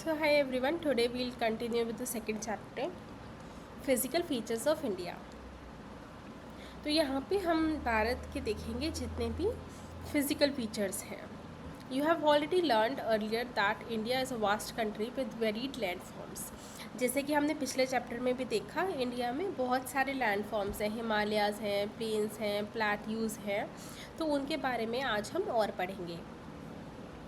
So hi everyone, today we'll continue with the second chapter, Physical Features of India. तो यहाँ पे हम भारत के देखेंगे जितने भी फिजिकल फीचर्स हैं. You have already learned earlier that India is a vast country with varied landforms. जैसे कि हमने पिछले चैप्टर में भी देखा, इंडिया में बहुत सारे लैंडफॉर्म्स हैं, हिमालयाज़ हैं, प्लेन्स हैं, प्लेट्यूज़ हैं, तो उनके बारे में आज हम और पढ़ेंगे.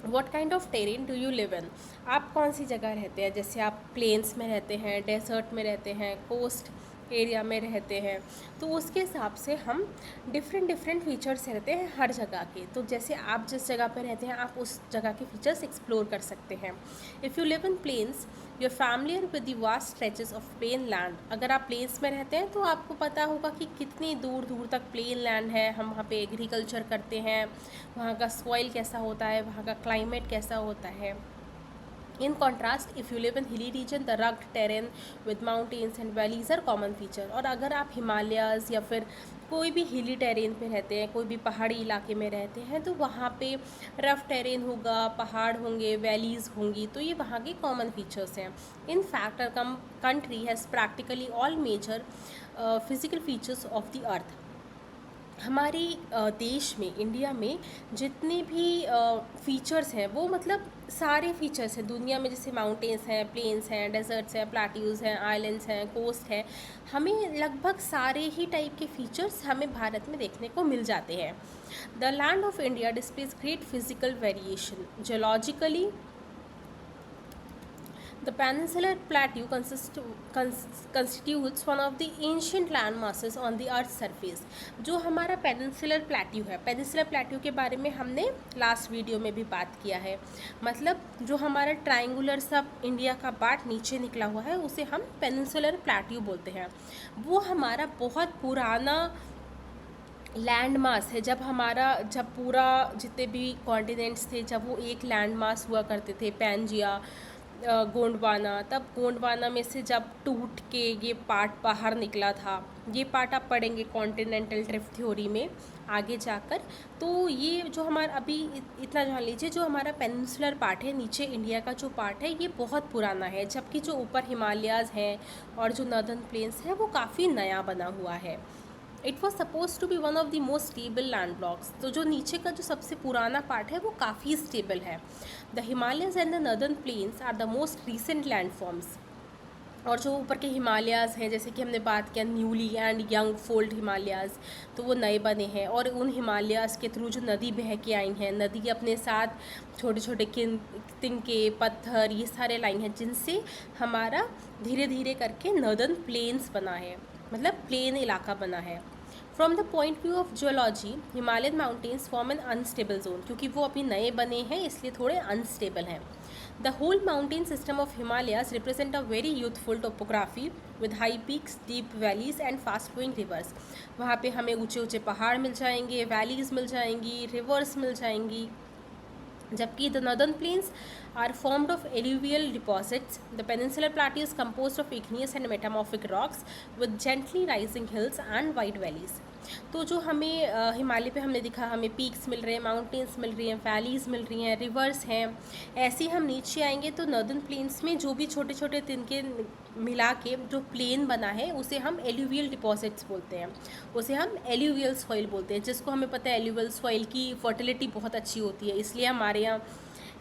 What kind of terrain do you live इन. आप कौन सी जगह रहते हैं, जैसे आप प्लेन्स में रहते हैं, डेजर्ट में रहते हैं, कोस्ट एरिया में रहते हैं, तो उसके हिसाब से हम डिफरेंट फीचर्स रहते हैं हर जगह के. तो जैसे आप जिस जगह पे रहते हैं आप उस जगह के फीचर्स एक्सप्लोर कर सकते हैं. If you live in plains you are familiar with the vast stretches of plain land. अगर आप प्लेन्स में रहते हैं तो आपको पता होगा कि कितनी दूर दूर तक प्लेन लैंड है. हम वहाँ पे एग्रीकल्चर करते हैं, वहाँ का सॉइल कैसा होता है, वहाँ का क्लाइमेट कैसा होता है. In contrast, if you live in hilly region, the rugged terrain with mountains and valleys are common feature. और अगर आप हिमालयाज़ या फिर कोई भी हिली टेरेन पे रहते हैं, कोई भी पहाड़ी इलाके में रहते हैं, तो वहाँ पे रफ़ टेरेन होगा, पहाड़ होंगे, वैलीज़ होंगी, तो ये वहाँ के कॉमन फीचर्स हैं. In fact our country has practically all major physical features of the earth. हमारी देश में, इंडिया में जितने भी फीचर्स हैं वो मतलब सारे फीचर्स हैं दुनिया में. जैसे माउंटेन्स हैं, प्लेन्स हैं, डेजर्ट्स हैं, प्लेट्यूज़ हैं, आइलैंड्स हैं, कोस्ट है, हमें लगभग सारे ही टाइप के फीचर्स हमें भारत में देखने को मिल जाते हैं. The land of India displays great physical variation geologically. The Peninsular Plateau constitutes one of the ancient land masses on the Earth's surface. जो हमारा पेनिनसुलर प्लेट्यू है, पेनिनसुलर प्लेट्यू के बारे में हमने लास्ट वीडियो में भी बात किया है. मतलब जो हमारा ट्रायंगुलर सब इंडिया का पार्ट नीचे निकला हुआ है उसे हम पेनिनसुलर प्लेट्यू बोलते हैं. वो हमारा बहुत पुराना लैंड मास है. जब पूरा जितने भी कॉन्टिनेंट्स थे, जब वो एक लैंड मास हुआ करते थे, पैंजिया, गोंडवाना, तब गोंडवाना में से जब टूट के ये पार्ट बाहर निकला था, ये पार्ट आप पढ़ेंगे कॉन्टिनेंटल ड्रिफ्ट थ्योरी में आगे जाकर. तो ये जो हमारा अभी इतना जान लीजिए, जो हमारा पेनिनसुलर पार्ट है, नीचे इंडिया का जो पार्ट है, ये बहुत पुराना है, जबकि जो ऊपर हिमालयाज़ हैं और जो नॉर्दर्न प्लेन्स हैं वो काफ़ी नया बना हुआ है. It was suppose to be one of the most stable land blocks. तो जो नीचे का जो सबसे पुराना पार्ट है वो काफ़ी स्टेबल है. The Himalayas and the northern plains are the most recent landforms. और जो ऊपर के हिमालयाज़ हैं, जैसे कि हमने बात किया newly and young fold Himalayas, तो वो नए बने हैं. और उन हिमालयाज़ के थ्रू जो नदी बह के आई हैं, नदी अपने साथ छोटे छोटे तिनके, पत्थर, ये सारे लाई हैं जिनसे हमारा धीरे धीरे करके नॉर्दर्न प्लेन्स बना है, मतलब प्लेन इलाका बना है. From the point view of geology, Himalayan mountains form an unstable zone. क्योंकि वो अभी नए बने हैं इसलिए थोड़े अनस्टेबल हैं. The whole mountain system of Himalayas represent a very youthful topography with high peaks, deep valleys and fast flowing rivers. वहाँ पे हमें ऊंचे ऊंचे पहाड़ मिल जाएंगे, वैलीज मिल जाएंगी, रिवर्स मिल जाएंगी. जबकि the northern planes are formed of alluvial deposits. The peninsular plateau is composed of igneous and metamorphic rocks with gently rising hills and wide valleys. तो जो हमें हिमालय पे हमने दिखा, हमें पीक्स मिल रहे हैं, माउंटेन्स मिल रही हैं, वैलीज़ मिल रही हैं, रिवर्स हैं. ऐसे ही हम नीचे आएंगे तो नॉर्दर्न प्लेन्स में जो भी छोटे छोटे तिनके मिला के जो प्लेन बना है उसे हम एल्यूवियल डिपॉजिट्स बोलते हैं, उसे हम एल्यूवियल सॉइल बोलते हैं. जिसको हमें पता है एल्यूवियल सॉइल की फर्टिलिटी बहुत अच्छी होती है, इसलिए हमारे यहाँ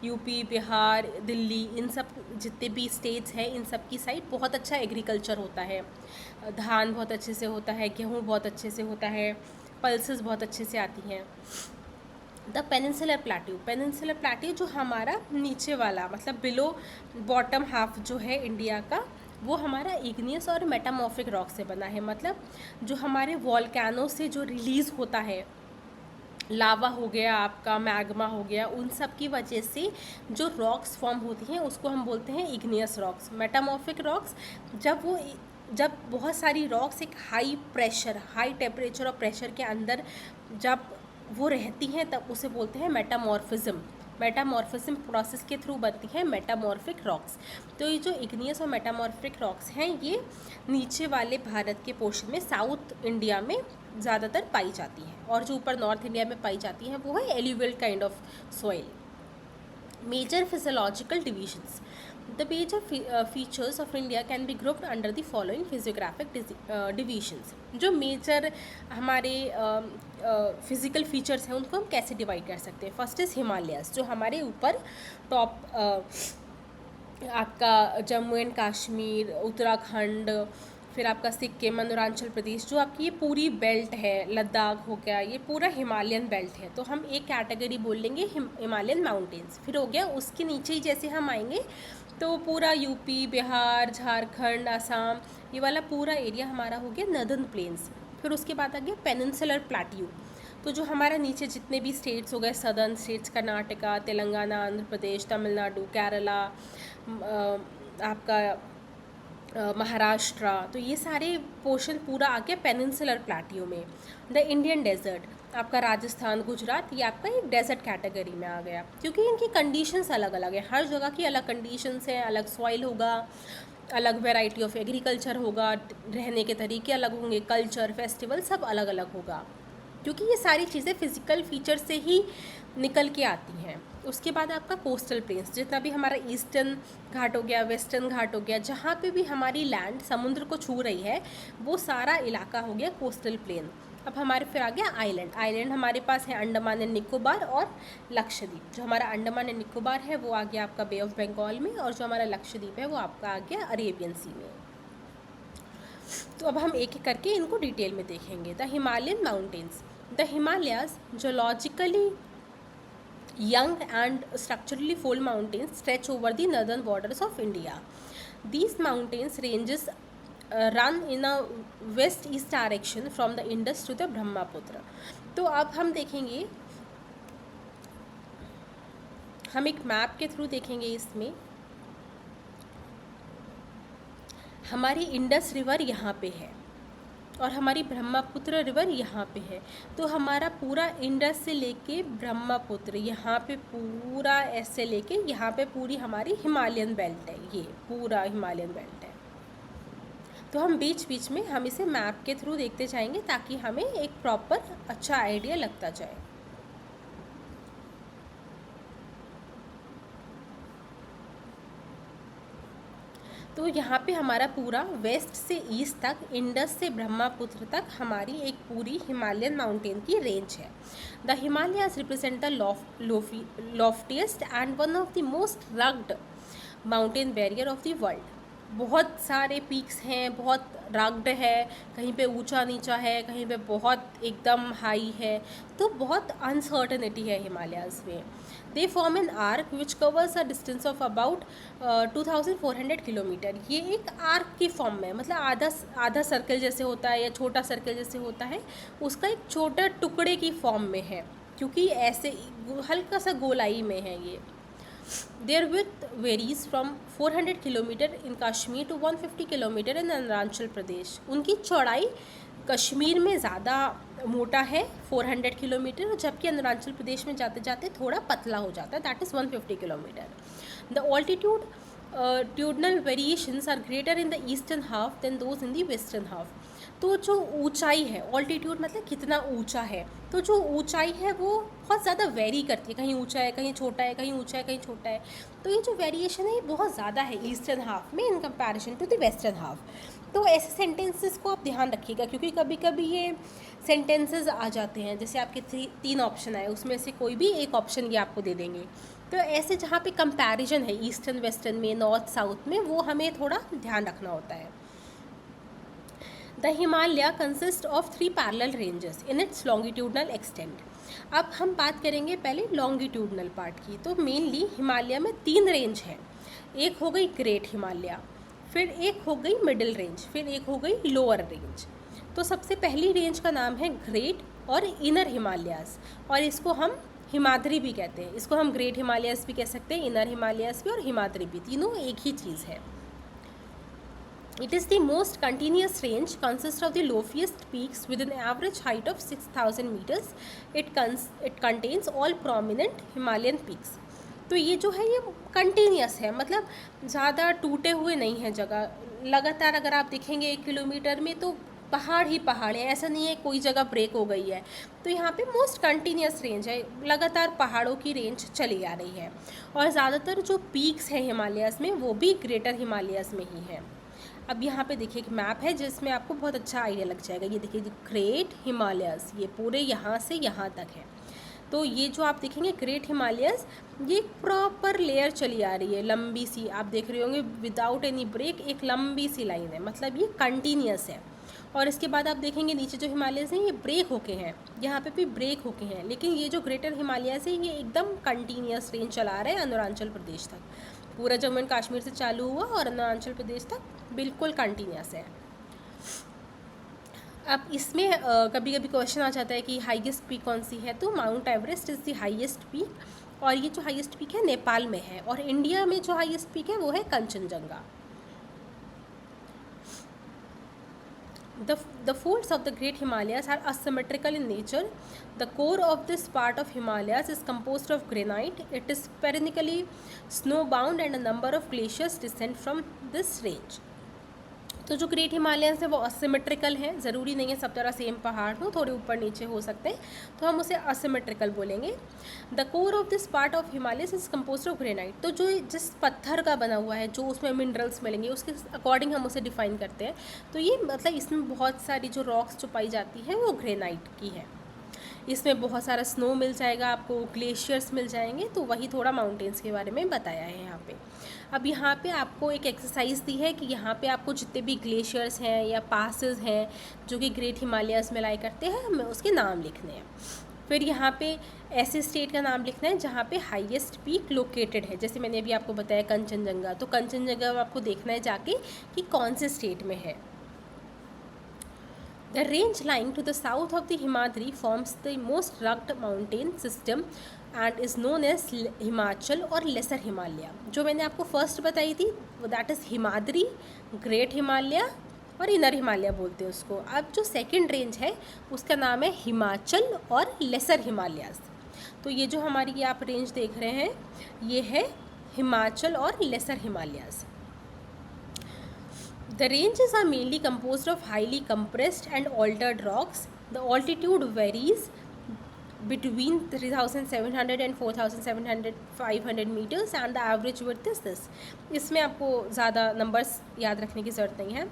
यूपी, बिहार, दिल्ली, इन सब जितने भी स्टेट्स हैं इन सब की साइड बहुत अच्छा एग्रीकल्चर होता है. धान बहुत अच्छे से होता है, गेहूँ बहुत अच्छे से होता है, पल्सेस बहुत अच्छे से आती हैं. द पेनिनसुलर प्लेट्यू जो हमारा नीचे वाला मतलब बिलो बॉटम हाफ जो है इंडिया का, वो हमारा इग्नियस और मेटामॉर्फिक रॉक से बना है. मतलब जो हमारे वॉल्केनो से जो रिलीज़ होता है, लावा हो गया, आपका मैग्मा हो गया, उन सब की वजह से जो रॉक्स फॉर्म होती हैं उसको हम बोलते हैं इग्नियस रॉक्स. मेटामॉर्फिक रॉक्स जब बहुत सारी रॉक्स एक हाई प्रेशर, हाई टेम्परेचर और प्रेशर के अंदर जब वो रहती हैं तब उसे बोलते हैं मेटामॉर्फिज्म. मेटामॉर्फिज्म प्रोसेस के थ्रू बनती हैं मेटामॉर्फिक रॉक्स. तो ये जो इग्नियस और मेटामॉर्फिक रॉक्स हैं ये नीचे वाले भारत के पोर्शन में, साउथ इंडिया में ज़्यादातर पाई जाती हैं. और जो ऊपर नॉर्थ इंडिया में पाई जाती हैं वो है alluvial kind of soil. Major physiological divisions. The major features of India can be grouped under the following physiographic divisions. जो मेजर हमारे फिजिकल फीचर्स हैं उनको हम कैसे डिवाइड कर सकते हैं. फर्स्ट इज़ हिमालयाज, जो हमारे ऊपर टॉप आपका जम्मू एंड कश्मीर, उत्तराखंड, फिर आपका सिक्किम, अरुणाचल प्रदेश, जो आपकी ये पूरी बेल्ट है, लद्दाख हो गया, ये पूरा हिमालयन बेल्ट है. तो हम एक कैटेगरी बोल लेंगे हिमालयन माउंटेन्स. फिर हो गया उसके नीचे ही जैसे हम आएंगे तो पूरा यूपी, बिहार, झारखंड, असम, ये वाला पूरा एरिया हमारा हो गया नर्दर्न प्लेन्स. फिर उसके बाद आ गया पेनिनसुलर प्लेट्यू. तो जो हमारा नीचे जितने भी स्टेट्स हो गए, सदर्न स्टेट्स, कर्नाटका, तेलंगाना, आंध्र प्रदेश, तमिलनाडु, केरला, आपका महाराष्ट्र, तो ये सारे पोर्शन पूरा आ गया पेनिनसुलर प्लेट्यू में. द इंडियन डेजर्ट, आपका राजस्थान, गुजरात, ये आपका एक डेजर्ट कैटेगरी में आ गया, क्योंकि इनकी कंडीशंस अलग अलग है. हर जगह की अलग कंडीशंस है, अलग सॉइल होगा, अलग वैरायटी ऑफ एग्रीकल्चर होगा, रहने के तरीके अलग होंगे, कल्चर, फेस्टिवल सब अलग अलग होगा, क्योंकि ये सारी चीज़ें फिजिकल फीचर से ही निकल के आती हैं. उसके बाद आपका कोस्टल प्लेन्स, जितना भी हमारा ईस्टर्न घाट हो गया, वेस्टर्न घाट हो गया, जहाँ पे भी हमारी लैंड समुद्र को छू रही है वो सारा इलाका हो गया कोस्टल प्लेन. अब हमारे फिर आ गया आइलैंड. आइलैंड हमारे पास है अंडमान एंड निकोबार और लक्षद्वीप. जो हमारा अंडमान एंड निकोबार है वो आ गया आपका बे ऑफ बंगाल में, और जो हमारा लक्षद्वीप है वो आपका आ गया अरेबियन सी में. तो अब हम एक एक करके इनको डिटेल में देखेंगे. The Himalayan mountains. The Himalayas zoologically young and structurally full mountains stretch over the northern borders of India. These mountains ranges run in a west-east direction from the Indus to the Brahmaputra. तो अब हम देखेंगे, हम एक map के through देखेंगे. इसमें हमारी इंडस रिवर यहाँ पे है और हमारी ब्रह्मपुत्र रिवर यहाँ पे है. तो हमारा पूरा इंडस से लेके ब्रह्मपुत्र यहाँ पे पूरा ऐसे लेके यहाँ पे पूरी हमारी हिमालयन बेल्ट है. ये पूरा हिमालयन बेल्ट है. तो हम बीच बीच में हम इसे मैप के थ्रू देखते जाएंगे ताकि हमें एक प्रॉपर अच्छा आइडिया लगता जाए. तो यहाँ पे हमारा पूरा वेस्ट से ईस्ट तक, इंडस से ब्रह्मपुत्र तक हमारी एक पूरी हिमालयन माउंटेन की रेंज है. The Himalayas represent the loftiest and one of the most rugged mountain barrier of the world. बहुत सारे पीक्स हैं, बहुत रग्ड है, कहीं पे ऊंचा नीचा है, कहीं पे बहुत एकदम हाई है. तो बहुत अनसर्टनिटी है हिमालयाज में. They form an arc which covers a distance of about 2400 kilometre. ये एक आर्क की फॉर्म में, मतलब आधा सर्कल जैसे होता है या छोटा सर्कल जैसे होता है, उसका एक छोटा टुकड़े की फॉर्म में है, क्योंकि ऐसे हल्का सा गोलाई में है ये. Their width varies from 400 kilometre in Kashmir to 150 kilometre in Arunachal Pradesh. उनकी चौड़ाई कश्मीर में ज़्यादा मोटा है 400 किलोमीटर, जबकि अरुणाचल प्रदेश में जाते जाते थोड़ा पतला हो जाता है, that is 150 kilometre. The altitudinal variations are greater in the eastern half than those in the western half. तो जो ऊंचाई है, ऑल्टीट्यूड मतलब कितना ऊंचा है, तो जो ऊंचाई है वो बहुत ज़्यादा वेरी करती है. कहीं ऊंचा है, कहीं छोटा है, कहीं ऊंचा है, कहीं छोटा है. तो ये जो वेरिएशन है ये बहुत ज़्यादा है ईस्टर्न हाफ में in comparison to the western half. तो ऐसे सेंटेंसेस को आप ध्यान रखिएगा, क्योंकि कभी कभी ये सेंटेंसेस आ जाते हैं, जैसे आपके 3 ऑप्शन आए, उसमें से कोई भी एक ऑप्शन ये आपको दे देंगे. तो ऐसे जहाँ पे कंपैरिजन है ईस्टर्न वेस्टर्न में, नॉर्थ साउथ में, वो हमें थोड़ा ध्यान रखना होता है. The Himalaya consists of 3 parallel ranges in its longitudinal extent. अब हम बात करेंगे पहले longitudinal पार्ट की. तो मेनली हिमालय में 3 रेंज है. एक हो गई ग्रेट हिमालय, फिर एक हो गई मिडिल रेंज, फिर एक हो गई लोअर रेंज. तो सबसे पहली रेंज का नाम है ग्रेट और इनर हिमालयास, और इसको हम हिमाद्री भी कहते हैं. इसको हम ग्रेट हिमालयास भी कह सकते हैं, इनर हिमालयास भी और हिमाद्री भी, तीनों एक ही चीज़ है. It is the most continuous range, consists of the loftiest peaks with an average height of 6,000 meters. It contains all prominent Himalayan peaks. तो ये जो है ये कंटिन्यूस है, मतलब ज़्यादा टूटे हुए नहीं है जगह. लगातार अगर आप देखेंगे 1 किलोमीटर में तो पहाड़ ही पहाड़ है, ऐसा नहीं है कोई जगह ब्रेक हो गई है। तो यहाँ पे मोस्ट कंटिन्यूस रेंज है, लगातार पहाड़ों की रेंज चली आ रही है। और ज़्यादातर जो पीक्स हैं हिमालयाज़ में वो भी ग्रेटर हिमालयाज़ में ही है। अब यहाँ पे देखिए एक मैप है जिसमें आपको बहुत अच्छा आइडिया लग जाएगा। ये देखिए ग्रेट हिमालयाज़, ये पूरे यहाँ से यहाँ तक है। तो ये जो आप देखेंगे ग्रेट हिमालयाज़, ये प्रॉपर लेयर चली आ रही है लंबी सी, आप देख रहे होंगे विदाउट एनी ब्रेक, एक लंबी सी लाइन है, मतलब ये कंटिन्यूस है। और इसके बाद आप देखेंगे नीचे जो हिमालयस हैं ये ब्रेक होके हैं, यहाँ पे भी ब्रेक होके हैं, लेकिन ये जो ग्रेटर हिमालयस है ये एकदम कंटिन्यूस रेंज चला रहा है अरुणाचल प्रदेश तक। पूरा जम्मू एंड कश्मीर से चालू हुआ और अरुणाचल प्रदेश तक बिल्कुल कंटिन्यूस है। अब इसमें कभी कभी क्वेश्चन आ जाता है कि हाईएस्ट पीक कौन सी है, तो mount Everest is the highest peak. और ये जो हाईएस्ट पीक है नेपाल में है, और इंडिया में जो हाईएस्ट पीक है वो है Kanchenjunga. The folds of the Great Himalayas are asymmetrical in nature. The core of this part of Himalayas is composed of granite. It is perennially snowbound and a number of glaciers descend from this range. तो जो great Himalayans है वो asymmetrical है, ज़रूरी नहीं है सब तरह सेम पहाड़ हो, थोड़े ऊपर नीचे हो सकते हैं, तो हम उसे असिमेट्रिकल बोलेंगे। The core of this part of Himalayas is composed of granite. तो जो जिस पत्थर का बना हुआ है, जो उसमें मिनरल्स मिलेंगे उसके अकॉर्डिंग हम उसे डिफाइन करते हैं। तो ये मतलब इसमें बहुत सारी जो रॉक्स जो पाई जाती है वो ग्रेनाइट की है। इसमें बहुत सारा स्नो मिल जाएगा आपको, ग्लेशियर्स मिल जाएंगे। तो वही थोड़ा माउंटेन्स के बारे में बताया है यहाँ पे। अब यहाँ पे आपको एक एक्सरसाइज दी है कि यहाँ पे आपको जितने भी ग्लेशियर्स हैं या पासेस हैं जो कि ग्रेट हिमालयाज़ में लाई करते हैं, हमें उसके नाम लिखने हैं। फिर यहाँ पे ऐसे स्टेट का नाम लिखना है जहाँ पे हाईएस्ट पीक लोकेटेड है। जैसे मैंने अभी आपको बताया कंचनजंगा, तो कंचनजंगा आपको देखना है जाके कि कौन से स्टेट में है। The range lying to the south of the Himadri forms the most rugged mountain system and is known as Himachal और लेसर हिमालय। जो मैंने आपको फर्स्ट बताई थी वो that is Himadri, great Himalaya और इनर हिमालय बोलते हैं उसको। अब जो सेकंड रेंज है उसका नाम है हिमाचल और लेसर हिमालयाज़। तो ये जो हमारी आप रेंज देख रहे हैं ये है हिमाचल और lesser Himalayas. The ranges are mainly composed of highly compressed and altered rocks. The altitude varies between 3,700 and 4,700 meters and the average width is this. इसमें आपको ज़्यादा नंबर्स याद रखने की ज़रूरत नहीं है।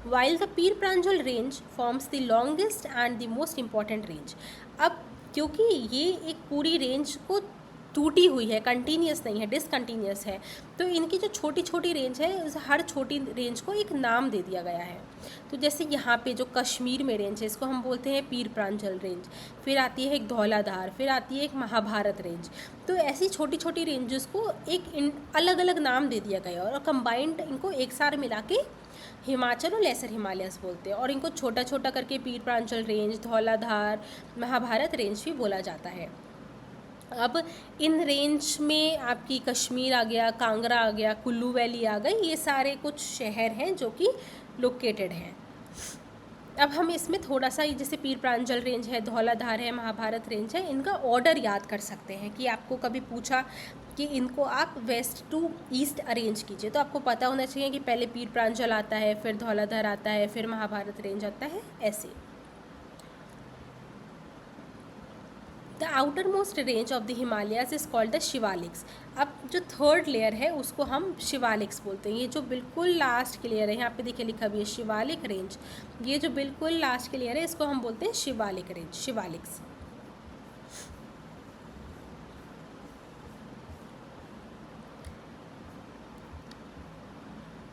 While the Pir Panjal range forms the longest and the most important range. अब क्योंकि ये एक पूरी रेंज को टूटी हुई है, कंटिन्यूस नहीं है, डिसकंटिन्यूस है, तो इनकी जो छोटी छोटी रेंज है उस हर छोटी रेंज को एक नाम दे दिया गया है। तो जैसे यहाँ पे जो कश्मीर में रेंज है इसको हम बोलते हैं पीर प्रांजल रेंज, फिर आती है एक धौलाधार, फिर आती है एक महाभारत रेंज। तो ऐसी छोटी छोटी रेंजेस को एक अलग अलग नाम दे दिया गया और कंबाइंड इनको एक साथ मिला के हिमाचल और लेसर हिमालयस बोलते हैं। और इनको छोटा छोटा करके पीर प्रांजल रेंज, धौलाधार, महाभारत रेंज भी बोला जाता है। अब इन रेंज में आपकी कश्मीर आ गया, कांगड़ा आ गया, कुल्लू वैली आ गई, ये सारे कुछ शहर हैं जो कि लोकेटेड हैं। अब हम इसमें थोड़ा सा जैसे पीर प्रांजल रेंज है, धौलाधार है, महाभारत रेंज है, इनका ऑर्डर याद कर सकते हैं कि आपको कभी पूछा कि इनको आप वेस्ट टू ईस्ट अरेंज कीजिए, तो आपको पता होना चाहिए कि पहले पीर प्रांजल आता है, फिर धौलाधार आता है, फिर महाभारत रेंज आता है, ऐसे। The outer most range of the Himalayas is called the Shivaliks. अब जो थर्ड लेयर है उसको हम शिवालिक्स बोलते हैं। ये जो बिल्कुल लास्ट की लेयर है, यहाँ पे देखिए लिखा भी है शिवालिक रेंज, ये जो बिल्कुल लास्ट की लेयर है इसको हम बोलते हैं Shivalik range, Shivaliks.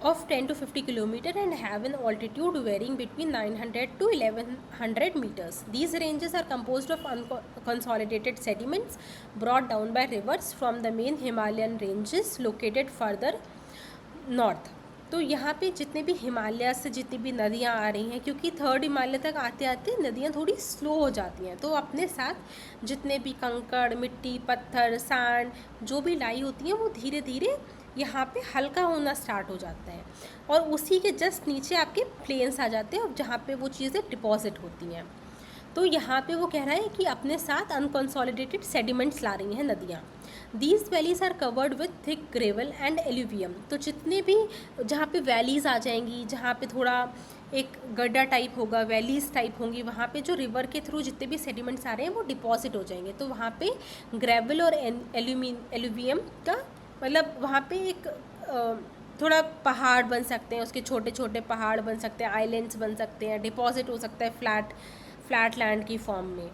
of 10 to 50 kilometer and have an altitude varying between 900 to 1100 meters. These ranges are composed of unconsolidated sediments brought down by rivers from the main Himalayan ranges located further north. तो यहाँ पे जितने भी हिमालय से जितनी भी नदियाँ आ रही हैं, क्योंकि थर्ड हिमालय तक आते आते नदियाँ थोड़ी स्लो हो जाती हैं, तो अपने साथ जितने भी कंकड़, मिट्टी, पत्थर, सैंड जो भी लाई होती हैं वो धीरे धीरे यहाँ पे हल्का होना स्टार्ट हो जाता है और उसी के जस्ट नीचे आपके प्लेन्स आ जाते हैं जहाँ पे वो चीज़ें डिपॉजिट होती हैं। तो यहाँ पे वो कह रहा है कि अपने साथ अनकंसोलिडेटेड सेडिमेंट्स ला रही हैं नदियाँ। These valleys are covered with thick gravel and alluvium. तो जितने भी जहाँ पे वैलीज़ आ जाएंगी, जहाँ पे थोड़ा एक गड्ढा टाइप होगा, वैलीज टाइप होंगी, वहाँ पे जो रिवर के थ्रू जितने भी सेडिमेंट्स आ रहे हैं वो डिपॉजिट हो जाएंगे। तो वहाँ पे ग्रेवल और एल्यूवियम का मतलब वहाँ पे एक थोड़ा पहाड़ बन सकते हैं, उसके छोटे छोटे पहाड़ बन सकते हैं, आइलैंड्स बन सकते हैं, डिपॉजिट हो सकता है फ्लैट लैंड की फॉर्म में।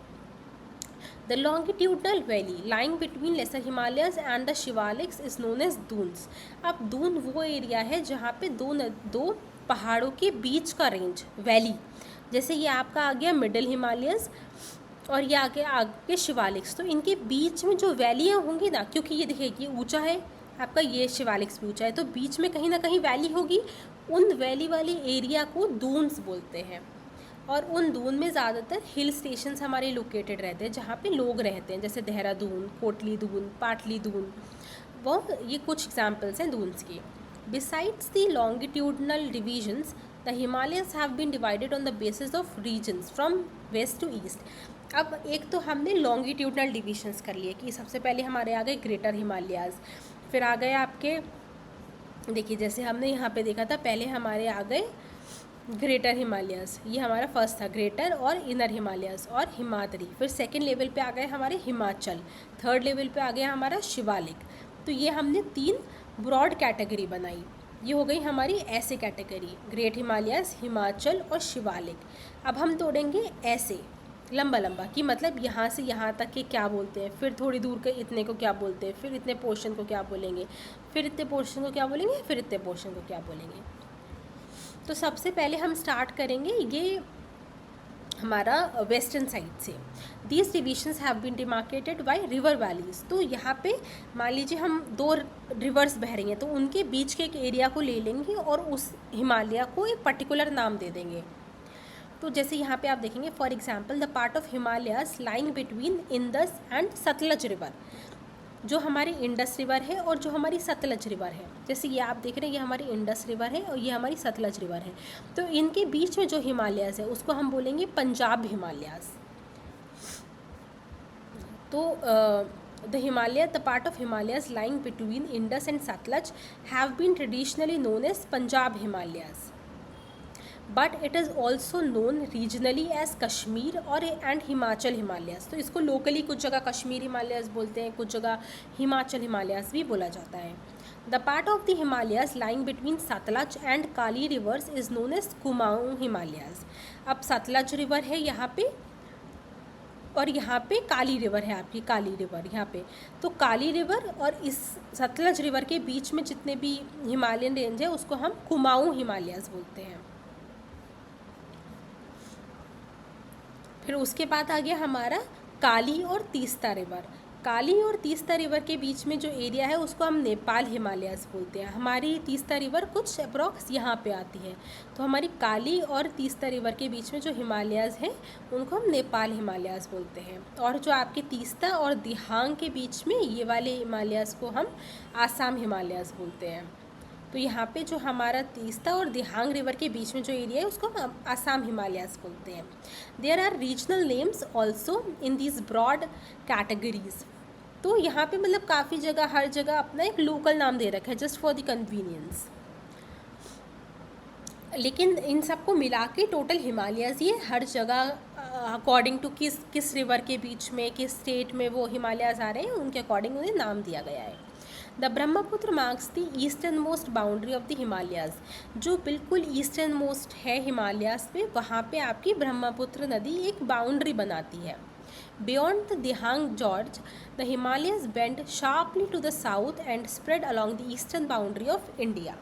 The longitudinal valley lying between Lesser Himalayas and the Shivaliks is known as Dunes। अब दून वो एरिया है जहाँ पे दो पहाड़ों के बीच का रेंज वैली, जैसे ये आपका आ गया मिडिल हिमालयस और ये आगे शिवालिक्स, तो इनके बीच में जो वैलियाँ होंगी ना, क्योंकि ये देखिए ये ऊंचा है आपका, ये शिवालिक्स भी ऊंचा है, तो बीच में कहीं ना कहीं वैली होगी, उन वैली वाली एरिया को दून्स बोलते हैं। और उन दून में ज़्यादातर हिल स्टेशंस हमारे लोकेटेड रहते हैं जहाँ पे लोग रहते हैं, जैसे देहरादून, कोटली दून, पाटली दून, वो ये कुछ एग्जाम्पल्स हैं दून्स की। Besides the longitudinal divisions the Himalayans have been divided on the basis of regions from west to east. अब एक तो हमने लॉन्गिट्यूडनल डिविजन्स कर लिए कि सबसे पहले हमारे आ गए ग्रेटर हिमालयाज़, फिर आ गए आपके देखिए जैसे हमने यहाँ पे देखा था पहले हमारे आ गए ग्रेटर हिमालयाज़, ये हमारा फर्स्ट था ग्रेटर और इनर हिमालयाज़ और हिमाद्री। फिर सेकंड लेवल पे आ गए हमारे हिमाचल, थर्ड लेवल पे आ गया हमारा शिवालिक। तो ये हमने 3 ब्रॉड कैटेगरी बनाई, ये हो गई हमारी ऐसे कैटेगरी, ग्रेट हिमालयाज़, हिमाचल और शिवालिक। अब हम तोड़ेंगे ऐसे लंबा लंबा कि मतलब यहाँ से यहाँ तक के क्या बोलते हैं, फिर थोड़ी दूर के इतने को क्या बोलते हैं, फिर इतने पोर्शन को क्या बोलेंगे, फिर इतने पोर्शन को क्या बोलेंगे, फिर इतने पोर्शन को क्या बोलेंगे। तो सबसे पहले हम स्टार्ट करेंगे ये हमारा वेस्टर्न साइड से। These divisions have been demarcated by river valleys. तो यहाँ पे मान लीजिए हम 2 रिवर्स बह रही हैं, तो उनके बीच के एक एरिया को ले लेंगे और उस हिमालय को एक पर्टिकुलर नाम दे देंगे। तो जैसे यहाँ पे आप देखेंगे for example the part of Himalayas lying between Indus and Sutlej river, जो हमारी इंडस रिवर है और जो हमारी सतलज रिवर है, जैसे ये आप देख रहे हैं ये हमारी इंडस रिवर है और ये हमारी सतलज रिवर है, तो इनके बीच में जो हिमालयाज़ है उसको हम बोलेंगे पंजाब हिमालयाज़। तो the Himalaya the part of Himalayas lying between Indus and Satluj have been traditionally known as Punjab Himalayas, but it is also known regionally as Kashmir और एंड हिमाचल हिमालयाज़। तो इसको लोकली कुछ जगह कश्मीर हिमालयाज़ बोलते हैं, कुछ जगह हिमाचल हिमालयाज़ भी बोला जाता है। The part of the Himalayas lying between Satluj and Kali rivers is known as Kumaon Himalayas. अब सतलज रिवर है यहाँ पे और यहाँ पे काली रिवर है आपकी, काली रिवर यहाँ पे, तो काली रिवर और इस सतलज रिवर के बीच में जितने भी हिमालयन रेंज है उसको हम कुमाऊं हिमालयाज़ बोलते हैं। फिर उसके बाद आ गया हमारा काली और तीस्ता रिवर। काली और तीस्ता रिवर के बीच में जो एरिया है उसको हम नेपाल हिमालयाज़ बोलते हैं। हमारी तीस्ता रिवर कुछ अप्रॉक्स यहाँ पे आती है, तो हमारी काली और तीस्ता रिवर के बीच में जो हिमालयाज़ हैं उनको हम नेपाल हिमालयाज़ बोलते हैं। और जो आपके तीस्ता और दिहांग के बीच में ये वाले हिमालयाज़ को हम आसाम हिमालयाज़ बोलते हैं। तो यहाँ पे जो हमारा तीस्ता और दिहांग रिवर के बीच में जो एरिया है उसको हम आसाम हिमालयाज़ बोलते हैं। There are regional names also in these broad categories. तो यहाँ पे मतलब काफ़ी जगह हर जगह अपना एक लोकल नाम दे रखा है जस्ट फॉर द कन्वीनियंस, लेकिन इन सबको मिला के टोटल हिमालयाज़ ये हर जगह अकॉर्डिंग टू किस रिवर के बीच में किस स्टेट में वो हिमालयाज़ आ रहे हैं उनके अकॉर्डिंग उन्हें नाम दिया गया है। The Brahmaputra marks the eastern most boundary of the Himalayas. जो बिल्कुल ईस्टर्न मोस्ट है हिमालयाज़ में, वहाँ पे आपकी ब्रह्मपुत्र नदी एक बाउंड्री बनाती है। Beyond the Dihang gorge the Himalayas bend sharply to the south and spread along the eastern boundary of India.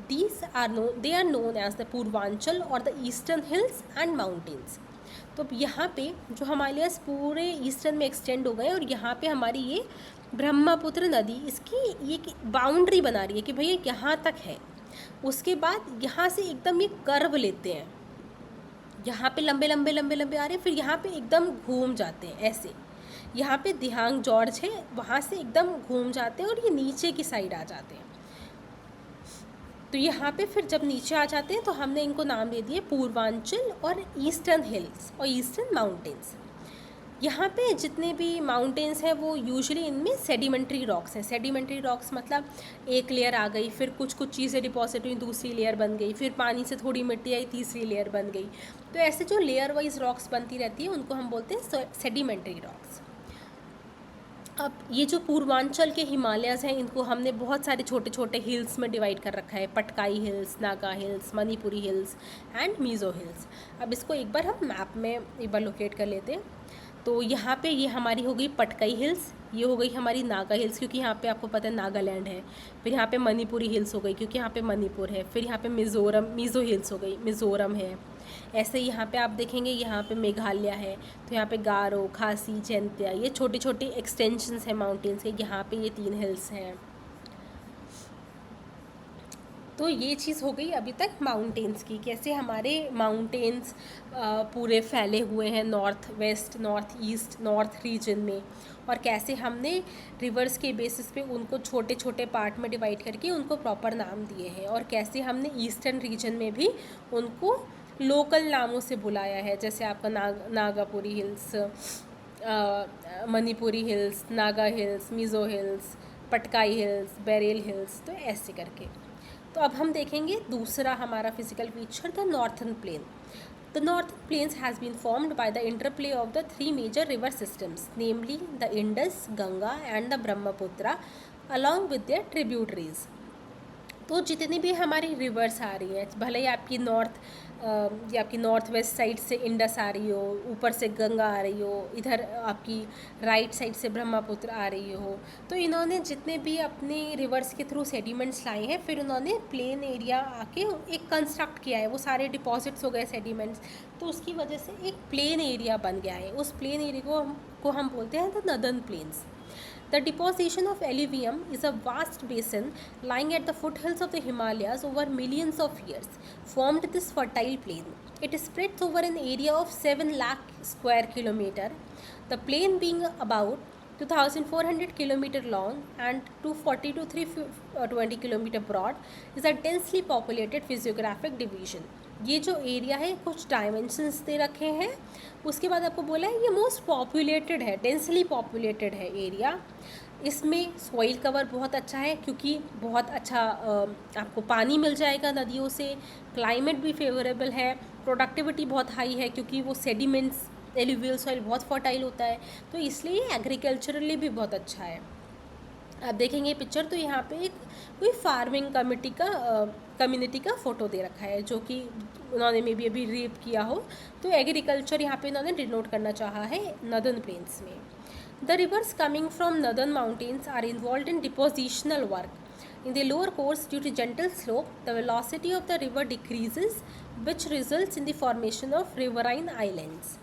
they are known as the Purvanchal और the eastern hills and mountains. तो यहाँ पे जो हिमालयाज़ पूरे ईस्टर्न में एक्सटेंड हो गए और यहाँ पे हमारी ये ब्रह्मपुत्र नदी इसकी एक बाउंड्री बना रही है कि भैया यहाँ तक है। उसके बाद यहाँ से एकदम ये कर्व लेते हैं, यहाँ पे लंबे लंबे लंबे लंबे आ रहे हैं, फिर यहाँ पे एकदम घूम जाते हैं ऐसे। यहाँ पे दिहांग जॉर्ज है, वहाँ से एकदम घूम जाते हैं और ये नीचे की साइड आ जाते हैं। तो यहाँ पे फिर जब नीचे आ जाते हैं तो हमने इनको नाम दे दिए पूर्वांचल और ईस्टर्न हिल्स और ईस्टर्न माउंटेन्स। यहाँ पे जितने भी माउंटेन्स हैं वो यूजुअली इनमें सेडिमेंट्री रॉक्स हैं। सेडिमेंट्री रॉक्स मतलब एक लेयर आ गई, फिर कुछ कुछ चीज़ें डिपॉजिट हुई, दूसरी लेयर बन गई, फिर पानी से थोड़ी मिट्टी आई, तीसरी लेयर बन गई। तो ऐसे जो लेयर वाइज रॉक्स बनती रहती है उनको हम बोलते हैं सेडिमेंट्री रॉक्स। अब ये जो पूर्वांचल के हिमालयस हैं इनको हमने बहुत सारे छोटे छोटे हिल्स में डिवाइड कर रखा है, Patkai hills, Naga hills, Manipuri hills and Mizo hills. अब इसको एक बार हम मैप में एक बार लोकेट कर लेते हैं। तो यहाँ पे ये हमारी हो गई पटकाई हिल्स, ये हो गई हमारी नागा हिल्स क्योंकि यहाँ पे आपको पता है नागालैंड है। फिर यहाँ पे मणिपुरी हिल्स हो गई क्योंकि यहाँ पे मणिपुर है। फिर यहाँ पे मीज़ो हिल्स हो गई, मिज़ोरम है। ऐसे यहाँ पे आप देखेंगे यहाँ पे मेघालय है, तो यहाँ पे गारो, खासी, जैंतिया, ये छोटी छोटी एक्सटेंशंस हैं माउंटेन्स के। यहाँ पे ये 3 हिल्स हैं। तो ये चीज़ हो गई अभी तक माउंटेन्स की, कैसे हमारे माउंटेन्स पूरे फैले हुए हैं north west, north east, north region में, और कैसे हमने रिवर्स के बेसिस पे उनको छोटे छोटे पार्ट में डिवाइड करके उनको प्रॉपर नाम दिए हैं, और कैसे हमने ईस्टर्न रीजन में भी उनको लोकल नामों से बुलाया है, जैसे आपका Nagapuri hills, Manipuri hills, Naga hills, Mizo hills, Patkai hills, Barail hills, तो ऐसे करके। तो अब हम देखेंगे दूसरा हमारा physical feature, the northern plain. The northern plains has been formed by the interplay of the 3 major river systems, namely the Indus, Ganga and the Brahmaputra, along with their tributaries. तो जितनी भी हमारी रिवर्स आ रही हैं, भले ही आपकी north west side से Indus आ रही हो, ऊपर से गंगा आ रही हो, इधर आपकी राइट साइड से ब्रह्मपुत्र आ रही हो, तो इन्होंने जितने भी अपने रिवर्स के थ्रू सेडिमेंट्स लाए हैं, फिर उन्होंने प्लेन एरिया आके एक कंस्ट्रक्ट किया है, वो सारे डिपॉजिट्स हो गए सेडिमेंट्स, तो उसकी वजह से एक प्लेन एरिया बन गया है। उस प्लेन एरिया को हम बोलते हैं the northern plains. The deposition of alluvium is a vast basin lying at the foothills of the Himalayas over millions of years, formed this fertile plain. It spreads over an area of 7 lakh square kilometer. The plain being about 2,400 kilometer long and 240 to 320 kilometer broad is a densely populated physiographic division. ये जो area है कुछ dimensions दे रखे हैं, उसके बाद आपको बोला है ये मोस्ट पॉपुलेटेड है, डेंसली पॉपुलेटेड है एरिया। इसमें सॉइल कवर बहुत अच्छा है क्योंकि बहुत अच्छा आपको पानी मिल जाएगा नदियों से, क्लाइमेट भी फेवरेबल है, प्रोडक्टिविटी बहुत हाई है क्योंकि वो सेडिमेंट्स, एलुवियल सॉइल बहुत फर्टाइल होता है, तो इसलिए एग्रीकल्चरली भी बहुत अच्छा है। आप देखेंगे पिक्चर तो यहाँ पे एक कोई फार्मिंग कम्युनिटी का फ़ोटो दे रखा है जो कि उन्होंने मे बी अभी रीप किया हो, तो एग्रीकल्चर यहाँ पे उन्होंने डिनोट करना चाहा है नदर्न प्लेन्स में। The rivers coming from northern mountains are involve in depositional work. In the lower course, due to gentle slope, the velocity of the river decreases, which results in the formation of riverine islands.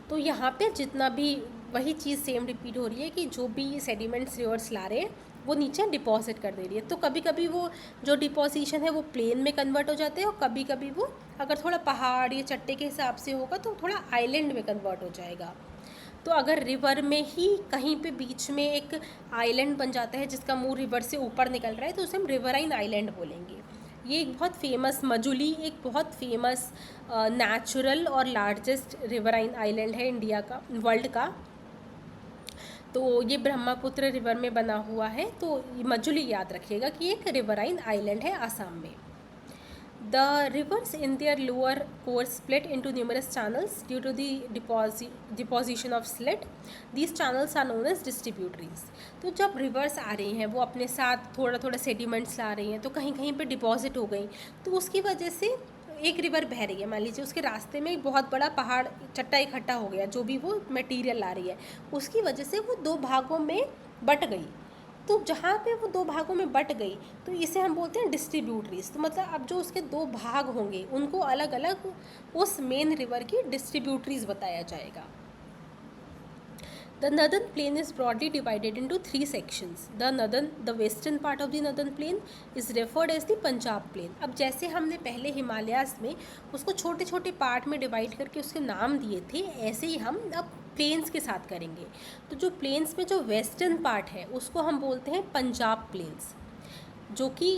तो यहाँ पे जितना भी वही चीज़ same repeat हो रही है कि जो भी सेडिमेंट्स रिवर्स ला रहे हैं वो नीचे डिपॉजिट कर दे रही है, तो कभी कभी वो जो डिपोजिशन है वो प्लेन में कन्वर्ट हो जाते हैं, और कभी कभी वो अगर थोड़ा पहाड़ या चट्टे के हिसाब से होगा तो थोड़ा आइलैंड में कन्वर्ट हो जाएगा। तो अगर रिवर में ही कहीं पे बीच में एक आइलैंड बन जाता है जिसका मुंह रिवर से ऊपर निकल रहा है तो उसे हम रिवराइन आइलैंड बोलेंगे। ये एक बहुत फेमस मजुली, एक बहुत फेमस नेचुरल और लार्जेस्ट रिवराइन आइलैंड है इंडिया का, वर्ल्ड का। तो ये ब्रह्मपुत्र रिवर में बना हुआ है, तो मजुली याद रखिएगा कि एक रिवराइन आइलैंड है आसाम में। The rivers in their lower course split into numerous channels due to the deposition of slit. These channels are known as distributaries. तो जब रिवर्स आ रही हैं वो अपने साथ थोड़ा थोड़ा सेडिमेंट्स ला रही हैं, तो कहीं कहीं पे डिपॉजिट हो गई, तो उसकी वजह से एक रिवर बह रही है, मान लीजिए उसके रास्ते में एक बहुत बड़ा पहाड़ चट्टा इकट्ठा हो गया, जो भी वो मटेरियल ला रही है उसकी वजह से वो 2 भागों में बट गई। तो जहाँ पे वो 2 भागों में बट गई तो इसे हम बोलते हैं डिस्ट्रीब्यूटरीज। तो मतलब अब जो उसके 2 भाग होंगे उनको अलग अलग उस मेन रिवर की डिस्ट्रीब्यूटरीज बताया जाएगा। The northern plain is broadly divided into 3 sections. The western part of the northern plain is referred as the Punjab plain. अब जैसे हमने पहले हिमालयाज में उसको छोटे छोटे पार्ट में डिवाइड करके उसके नाम दिए थे, ऐसे ही हम अब प्लेन्स के साथ करेंगे। तो जो प्लेन्स में जो वेस्टर्न पार्ट है उसको हम बोलते हैं पंजाब प्लेन्स। जो कि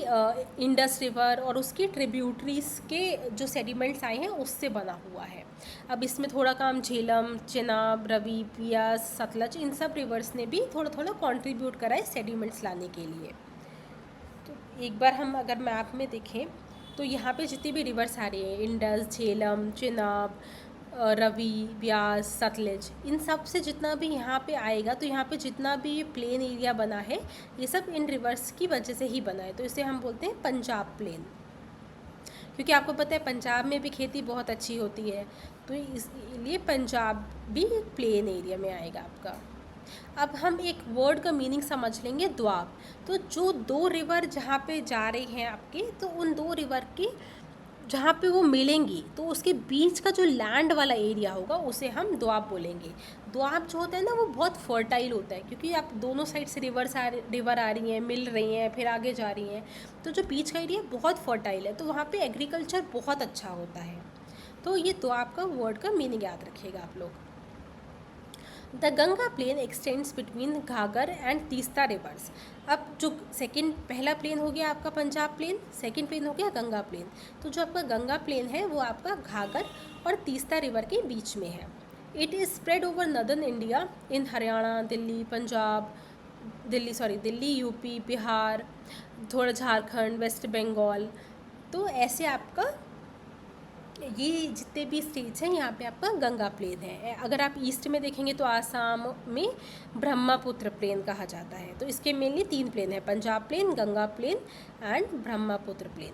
इंडस रिवर और उसकी ट्रिब्यूटरीज के जो सेडिमेंट्स आए हैं उससे बना हुआ है। अब इसमें थोड़ा काम झेलम, चेनाब, रवि, बियास, सतलज, इन सब रिवर्स ने भी थोड़ा थोड़ा कंट्रीब्यूट करा है सेडिमेंट्स लाने के लिए। तो एक बार हम अगर मैप में देखें तो यहाँ पे जितनी भी रिवर्स आ रही हैं, इंडस, झेलम, चेनाब, रवि, ब्यास, सतलज, इन सब से जितना भी यहाँ पे आएगा, तो यहाँ पे जितना भी ये प्लेन एरिया बना है ये सब इन रिवर्स की वजह से ही बना है। तो इसे हम बोलते हैं पंजाब प्लेन, क्योंकि आपको पता है पंजाब में भी खेती बहुत अच्छी होती है, तो इसलिए पंजाब भी प्लेन एरिया में आएगा आपका। अब हम एक वर्ड का मीनिंग समझ लेंगे, द्वाब। तो जो दो रिवर जहाँ पे जा रही हैं आपके, तो उन दो रिवर की जहाँ पे वो मिलेंगी तो उसके बीच का जो लैंड वाला एरिया होगा उसे हम द्वाब बोलेंगे। द्वाब जो होता है ना वो बहुत फर्टाइल होता है, क्योंकि आप दोनों साइड से रिवर आ रही हैं, मिल रही हैं, फिर आगे जा रही हैं, तो जो बीच का एरिया बहुत फर्टाइल है, तो वहाँ पे एग्रीकल्चर बहुत अच्छा होता है। तो ये द्वाब का वर्ड का मीनिंग याद रखिएगा आप लोग। The Ganga plain extends between Ghaghara and Teesta rivers. अब जो पहला प्लेन हो गया आपका पंजाब प्लेन, सेकंड प्लेन हो गया गंगा प्लेन। तो जो आपका गंगा प्लेन है वो आपका घाघर और तीस्ता रिवर के बीच में है। It is spread over northern India in Haryana, Delhi, UP, Bihar, थोड़ा झारखंड, वेस्ट बंगाल। तो ऐसे आपका ये जितने भी स्टेट्स हैं यहाँ पे आपका गंगा प्लेन है। अगर आप ईस्ट में देखेंगे तो आसाम में ब्रह्मपुत्र प्लेन कहा जाता है। तो इसके मेनली 3 प्लेन है, Punjab plain, Ganga plain and Brahmaputra plain.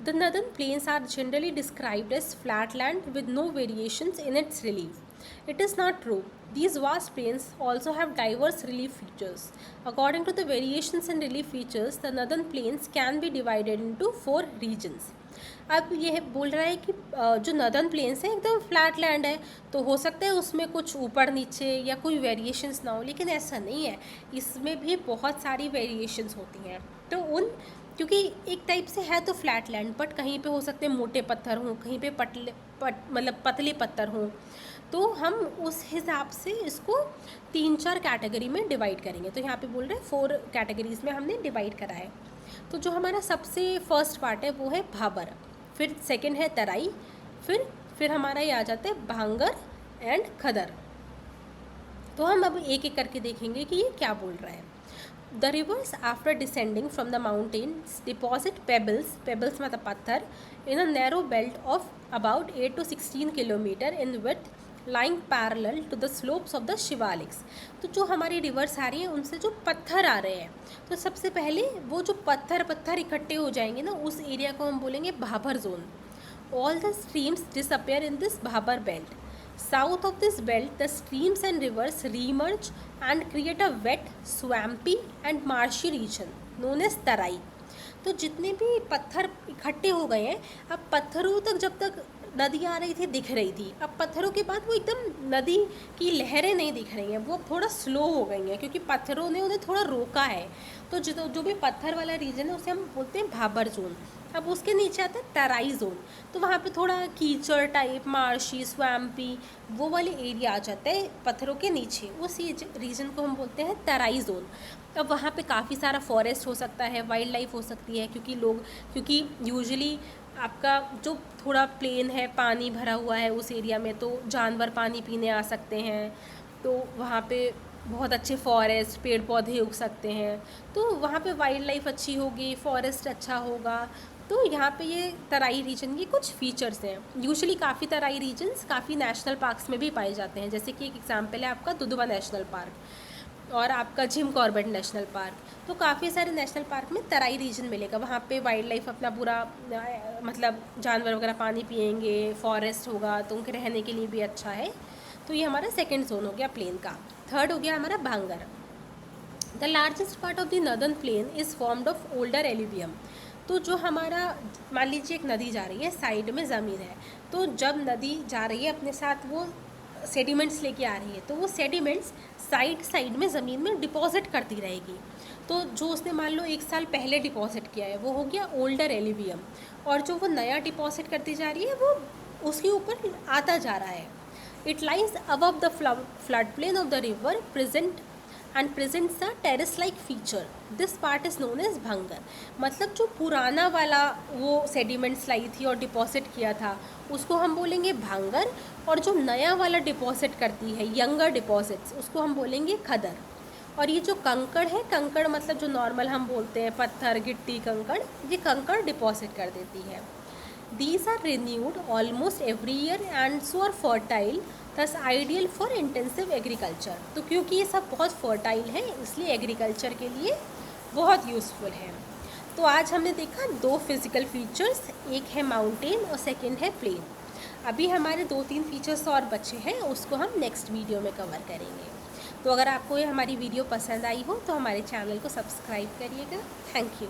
The northern plains are generally described as flat land with no variations in its relief. It is not true. These vast plains also have diverse relief features. According to the variations in relief features, the northern plains can be divided into 4 regions. अब यह बोल रहा है कि जो northern planes है एकदम flat land है, तो हो सकता है उसमें कुछ ऊपर नीचे या कोई वेरिएशंस ना हो, लेकिन ऐसा नहीं है, इसमें भी बहुत सारी वेरिएशंस होती हैं। तो क्योंकि एक टाइप से है तो फ्लैट लैंड, बट कहीं पे हो सकते हैं मोटे पत्थर हों, कहीं पे मतलब पतले पत्थर हों, तो हम उस हिसाब से इसको 3-4 कैटेगरी में डिवाइड करेंगे। तो यहाँ पे बोल रहे हैं 4 कैटेगरीज में हमने डिवाइड करा है। तो जो हमारा सबसे फर्स्ट पार्ट है वो है भाबर, फिर सेकंड है तराई, फिर हमारा ये आ जाता है भांगर एंड खदर। तो हम अब एक एक करके देखेंगे कि ये क्या बोल रहा है। The rivers after descending from the mountains deposit pebbles मतलब पत्थर, in a narrow belt of about 8 to 16 kilometer in width, lying parallel to the slopes of the Shivaliks. तो जो हमारी रिवर्स आ रही है उनसे जो पत्थर आ रहे हैं, तो सबसे पहले वो जो पत्थर इकट्ठे हो जाएंगे ना, उस एरिया को हम बोलेंगे Bhabar zone. All the streams disappear in this Bhabar belt. South of this belt, the streams and rivers reemerge and create a wet, swampy and marshy region known as तराई। तो जितने भी पत्थर इकट्ठे हो गए हैं, अब पत्थरों तक जब तक नदी आ रही थी दिख रही थी, अब पत्थरों के बाद वो एकदम नदी की लहरें नहीं दिख रही हैं, वो अब थोड़ा स्लो हो गई हैं, क्योंकि पत्थरों ने उन्हें थोड़ा रोका है। तो जो भी पत्थर वाला रीजन है उसे हम बोलते हैं भाबर जोन। अब उसके नीचे आता है तराई जोन, तो वहाँ पे थोड़ा कीचड़ टाइप, मार्शी, स्वैम्पी, वो वाले एरिया आ जाता है पत्थरों के नीचे, उस रीजन को हम बोलते हैं तराई जोन। अब वहाँ पे काफ़ी सारा फॉरेस्ट हो सकता है, वाइल्ड लाइफ हो सकती है, क्योंकि यूजुअली आपका जो थोड़ा प्लेन है, पानी भरा हुआ है उस एरिया में, तो जानवर पानी पीने आ सकते हैं, तो वहाँ पे बहुत अच्छे फॉरेस्ट, पेड़ पौधे उग सकते हैं, तो वहाँ पे वाइल्ड लाइफ अच्छी होगी, फॉरेस्ट अच्छा होगा। तो यहाँ पे ये तराई रीजन के कुछ फीचर्स हैं। यूजुअली काफ़ी तराई रीजन्स काफ़ी नेशनल पार्क्स में भी पाए जाते हैं, जैसे कि एक एग्जांपल है आपका दुधवा नेशनल पार्क और आपका जिम कॉर्बेट नेशनल पार्क। तो काफ़ी सारे नेशनल पार्क में तराई रीजन मिलेगा, वहाँ पे वाइल्ड लाइफ अपना पूरा मतलब जानवर वगैरह पानी पिएंगे, फॉरेस्ट होगा, तो उनके रहने के लिए भी अच्छा है। तो ये हमारा सेकेंड जोन हो गया प्लेन का। थर्ड हो गया हमारा भांगर। The largest part of the northern plane is formed of older alluvium. तो जो हमारा, मान लीजिए एक नदी जा रही है, साइड में ज़मीन है, तो जब नदी जा रही है अपने साथ वो सेडिमेंट्स लेके आ रही है, तो वो सेडिमेंट्स साइड में ज़मीन में डिपॉजिट करती रहेगी। तो जो उसने मान लो 1 साल पहले डिपॉजिट किया है वो हो गया ओल्डर एल्यूवियम, और जो वो नया डिपॉजिट करती जा रही है वो उसके ऊपर आता जा रहा है। It lies above the flood plain of the river present and presents a terrace like feature, this part is known as Bhangar. मतलब जो पुराना वाला वो सेडिमेंट्स लाई थी और डिपॉजिट किया था उसको हम बोलेंगे भांगर, और जो नया वाला डिपॉजिट करती है यंगर डिपॉजिट्स उसको हम बोलेंगे खदर। और ये जो कंकड़ है, कंकड़ मतलब जो नॉर्मल हम बोलते हैं पत्थर गिट्टी कंकड़, ये कंकड़ डिपॉजिट कर देती है। These are renewed almost every year and so are fertile, thus ideal for intensive agriculture। तो क्योंकि ये सब बहुत फर्टाइल है इसलिए एग्रीकल्चर के लिए बहुत यूज़फुल है। तो आज हमने देखा दो फिज़िकल फीचर्स, एक है माउंटेन और सेकंड है प्लेन। अभी हमारे 2-3 फीचर्स और बचे हैं, उसको हम नेक्स्ट वीडियो में कवर करेंगे। तो अगर आपको ये हमारी वीडियो पसंद आई हो तो हमारे चैनल को सब्सक्राइब करिएगा। Thank you.